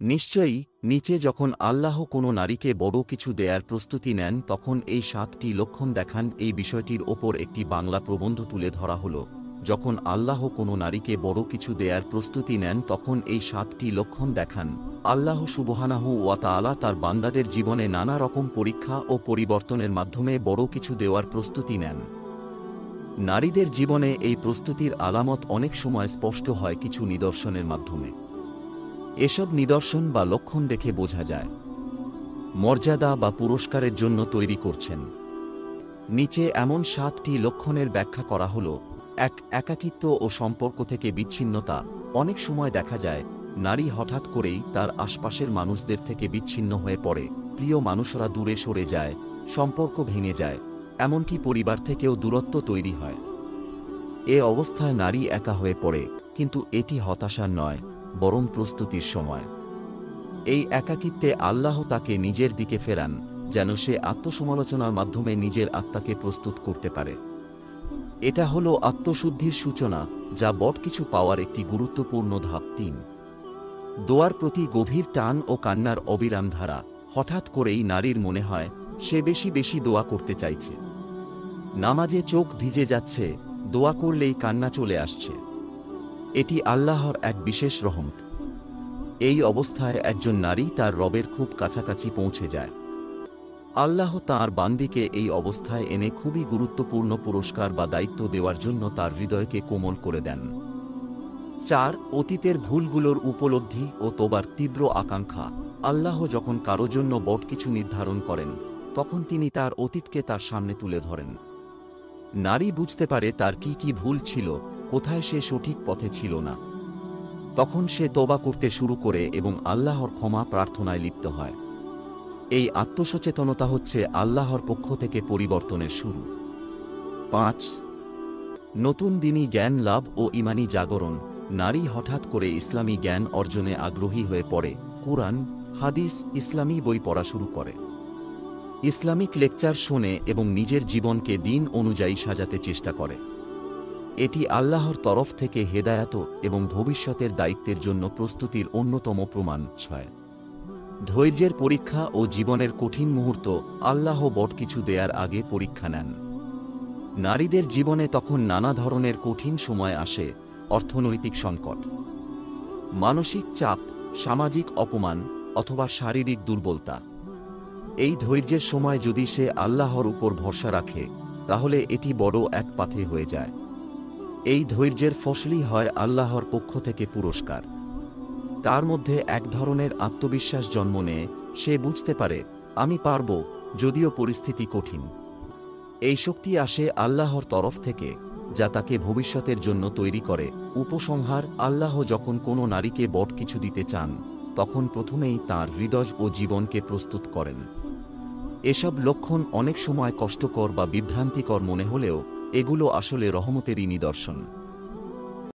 নিশ্চয়ই, নিচে যখন আল্লাহ কোনো নারীকে বড় কিছু দেয়ার প্রস্তুতি নেন তখন এই 7টি লক্ষণ দেখান। এই বিষয়টির ওপর একটি বাংলা প্রবন্ধ তুলে ধরা হল। যখন আল্লাহ কোনো নারীকে বড় কিছু দেয়ার প্রস্তুতি নেন তখন এই 7টি লক্ষণ দেখান। আল্লাহ সুবহানাহু ওয়া তাআলা তার বান্দাদের জীবনে নানা রকম পরীক্ষা ও পরিবর্তনের মাধ্যমে বড় কিছু দেওয়ার প্রস্তুতি নেন। নারীদের জীবনে এই প্রস্তুতির আলামত অনেক সময় স্পষ্ট হয় কিছু নিদর্শনের মাধ্যমে। এসব নিদর্শন বা লক্ষণ দেখে বোঝা যায় মর্যাদা বা পুরস্কারের জন্য তৈরি করছেন। নিচে এমন 7টি লক্ষণের ব্যাখ্যা করা হল। 1. একাকিত্ব ও সম্পর্ক থেকে বিচ্ছিন্নতা। অনেক সময় দেখা যায় নারী হঠাৎ করেই তার আশপাশের মানুষদের থেকে বিচ্ছিন্ন হয়ে পড়ে। প্রিয় মানুষরা দূরে সরে যায়, সম্পর্ক ভেঙে যায়, এমনকি পরিবার থেকেও দূরত্ব তৈরি হয়। এ অবস্থায় নারী একা হয়ে পড়ে, কিন্তু এটি হতাশার নয়, বরং প্রস্তুতির সময়। এই একাকিত্বে আল্লাহ তাকে নিজের দিকে ফেরান, যেন সে আত্মসমালোচনার মাধ্যমে নিজের আত্মাকে প্রস্তুত করতে পারে। এটা হলো আত্মশুদ্ধির সূচনা, যা বড় কিছু পাওয়ার একটি গুরুত্বপূর্ণ ধাপ। 3. দোয়ার প্রতি গভীর টান ও কান্নার অবিরাম ধারা। হঠাৎ করেই নারীর মনে হয় সে বেশি বেশি দোয়া করতে চাইছে। নামাজে চোখ ভিজে যাচ্ছে, দোয়া করলেই কান্না চলে আসছে। এটি আল্লাহর এক বিশেষ রহমত। এই অবস্থায় একজন নারী তার রবের খুব কাছাকাছি পৌঁছে যায়। আল্লাহ তাঁর বান্দিকে এই অবস্থায় এনে খুবই গুরুত্বপূর্ণ পুরস্কার বা দায়িত্ব দেওয়ার জন্য তার হৃদয়কে কোমল করে দেন। 4. অতীতের ভুলগুলোর উপলব্ধি ও তোবার তীব্র আকাঙ্ক্ষা। আল্লাহ যখন কারো জন্য বড় কিছু নির্ধারণ করেন তখন তিনি তার অতীতকে তার সামনে তুলে ধরেন। নারী বুঝতে পারে তার কি কি ভুল ছিল, কোথায় সে সঠিক পথে ছিল না। তখন সে তওবা করতে শুরু করে এবং আল্লাহর ক্ষমা প্রার্থনায় লিপ্ত হয়। এই আত্মসচেতনতা হচ্ছে আল্লাহর পক্ষ থেকে পরিবর্তনের শুরু। 5. নতুন দিনী জ্ঞান লাভ ও ঈমানী জাগরণ। নারী হঠাৎ করে ইসলামী জ্ঞান অর্জনে আগ্রহী হয়ে পড়ে, কুরআন, হাদিস, ইসলামী বই পড়া শুরু করে। ইসলামিক লেকচার শোনে এবং নিজের জীবনকে দিন অনুযায়ী সাজাতে চেষ্টা করে। এটি আল্লাহর তরফ থেকে হেদায়াত এবং ভবিষ্যতের দায়িত্বের জন্য প্রস্তুতির অন্যতম প্রমাণ। 6. ধৈর্যের পরীক্ষা ও জীবনের কঠিন মুহূর্ত। আল্লাহ বড় কিছু দেয়ার আগে পরীক্ষা নেন। নারীদের জীবনে তখন নানা ধরনের কঠিন সময় আসে। অর্থনৈতিক সংকট, মানসিক চাপ, সামাজিক অপমান অথবা শারীরিক দুর্বলতা। এই ধৈর্যের সময় যদি সে আল্লাহর উপর ভরসা রাখে তাহলে এটি বড় এক পাথে হয়ে যায়। এই ধৈর্যের ফসলই হয় আল্লাহর পক্ষ থেকে পুরস্কার। তার মধ্যে এক ধরনের আত্মবিশ্বাস জন্ম নেয়। সে বুঝতে পারে, আমি পারব, যদিও পরিস্থিতি কঠিন। এই শক্তি আসে আল্লাহর তরফ থেকে, যা তাকে ভবিষ্যতের জন্য তৈরি করে। উপসংহার: আল্লাহ যখন কোনো নারীকে বড় কিছু দিতে চান তখন প্রথমেই তাঁর হৃদয় ও জীবনকে প্রস্তুত করেন। এসব লক্ষণ অনেক সময় কষ্টকর বা বিভ্রান্তিকর মনে হলেও এগুলো আসলে রহমতেরই নিদর্শন।